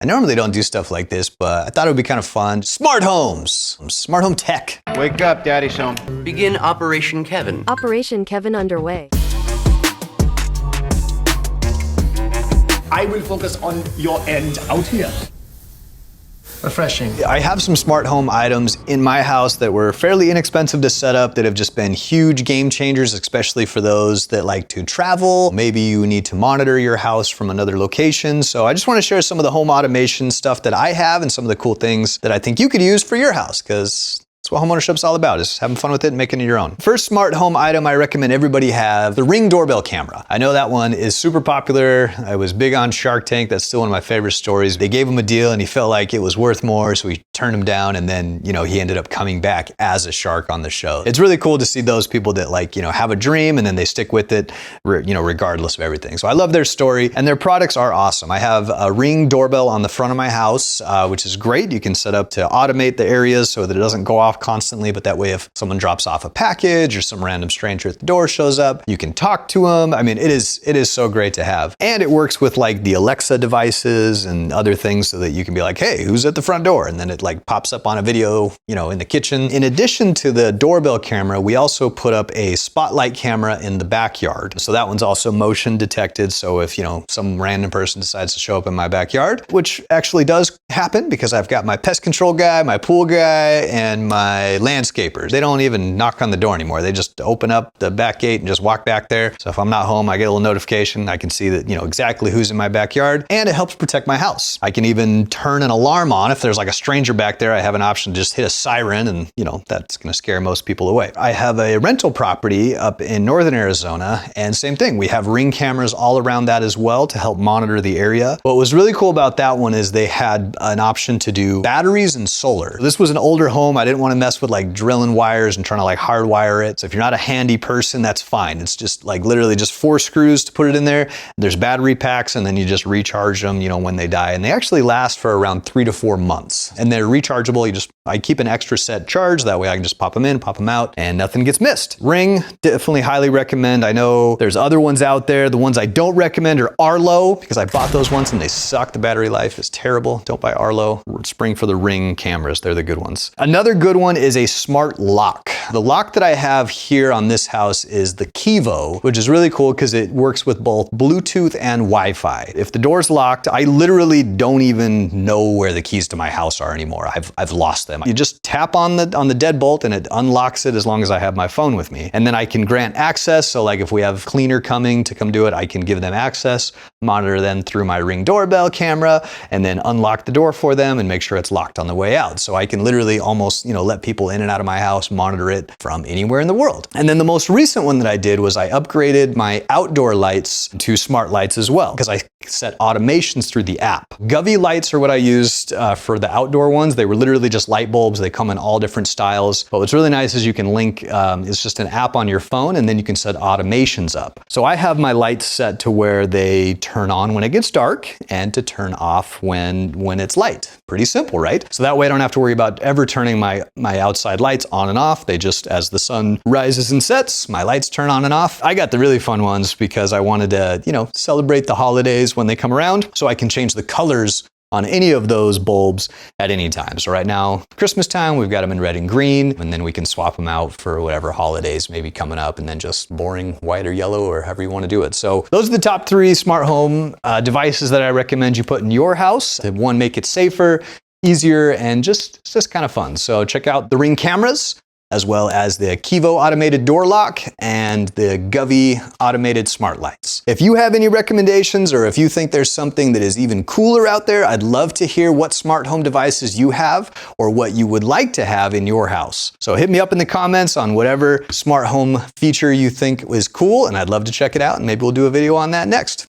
I normally don't do stuff like this, but I thought it would be kind of fun. Smart homes, smart home tech. Wake up, Daddy's home. Begin Operation Kevin. Operation Kevin underway. I will focus on your end out here. Refreshing. I have some smart home items in my house that were fairly inexpensive to set up that have just been huge game changers, especially for those that like to travel. Maybe you need to monitor your house from another location. So I just want to share some of the home automation stuff that I have and some of the cool things that I think you could use for your house, because that's what homeownership's all about, is having fun with it and making it your own. First smart home item I recommend everybody have, the Ring doorbell camera. I know that one is super popular. I was big on Shark Tank. That's still one of my favorite stories. They gave him a deal and he felt like it was worth more, so he turned him down, and then, he ended up coming back as a shark on the show. It's really cool to see those people that have a dream and then they stick with it, regardless of everything. So I love their story, and their products are awesome. I have a Ring doorbell on the front of my house, which is great. You can set up to automate the areas so that it doesn't go off constantly, but that way if someone drops off a package or some random stranger at the door shows up, you can talk to them. I mean, it is so great to have. And it works with the Alexa devices and other things, so that you can be like, hey, who's at the front door? And then it pops up on a video, in the kitchen. In addition to the doorbell camera, we also put up a spotlight camera in the backyard. So that one's also motion detected. So if, some random person decides to show up in my backyard, which actually does happen because I've got my pest control guy, my pool guy, and my landscapers. They don't even knock on the door anymore. They just open up the back gate and just walk back there. So if I'm not home, I get a little notification. I can see that, exactly who's in my backyard, and it helps protect my house. I can even turn an alarm on. If there's a stranger back there, I have an option to just hit a siren, and, that's going to scare most people away. I have a rental property up in northern Arizona, and same thing. We have Ring cameras all around that as well to help monitor the area. What was really cool about that one is they had an option to do batteries and solar. This was an older home. I didn't want to mess with drilling wires and trying to hardwire it. So if you're not a handy person, that's fine. It's just literally just 4 screws to put it in there. There's battery packs, and then you just recharge them, when they die. And they actually last for around 3 to 4 months. And they're rechargeable. I keep an extra set charge. That way I can just pop them in, pop them out, and nothing gets missed. Ring, definitely highly recommend. I know there's other ones out there. The ones I don't recommend are Arlo, because I bought those once and they suck. The battery life is terrible. Don't buy Arlo. Spring for the Ring cameras. They're the good ones. Another good one is a smart lock. The lock that I have here on this house is the Kevo, which is really cool because it works with both Bluetooth and Wi-Fi. If the door's locked, I literally don't even know where the keys to my house are anymore. I've lost them. You just tap on the deadbolt and it unlocks it as long as I have my phone with me. And then I can grant access. So if we have cleaner coming to come do it, I can give them access, monitor them through my Ring doorbell camera, and then unlock the door for them and make sure it's locked on the way out. So I can literally almost, let people in and out of my house, monitor it from anywhere in the world. And then the most recent one that I did was I upgraded my outdoor lights to smart lights as well, because I set automations through the app. Govee lights are what I used for the outdoor ones. They were literally just light bulbs. They come in all different styles. But what's really nice is you can link, it's just an app on your phone, and then you can set automations up. So I have my lights set to where they turn on when it gets dark and to turn off when it's light. Pretty simple, right? So that way I don't have to worry about ever turning my outside lights on and off. They just, as the sun rises and sets, my lights turn on and off. I got the really fun ones because I wanted to, celebrate the holidays when they come around, so I can change the colors on any of those bulbs at any time. So right now, Christmas time, we've got them in red and green, and then we can swap them out for whatever holidays may be coming up, and then just boring white or yellow, or however you want to do it. So those are the top 3 smart home devices that I recommend you put in your house. One, make it safer, easier, and it's just kind of fun. So check out the Ring cameras, as well as the Kevo automated door lock and the Govee automated smart lights. If you have any recommendations, or if you think there's something that is even cooler out there, I'd love to hear what smart home devices you have or what you would like to have in your house. So hit me up in the comments on whatever smart home feature you think is cool, and I'd love to check it out, and maybe we'll do a video on that next.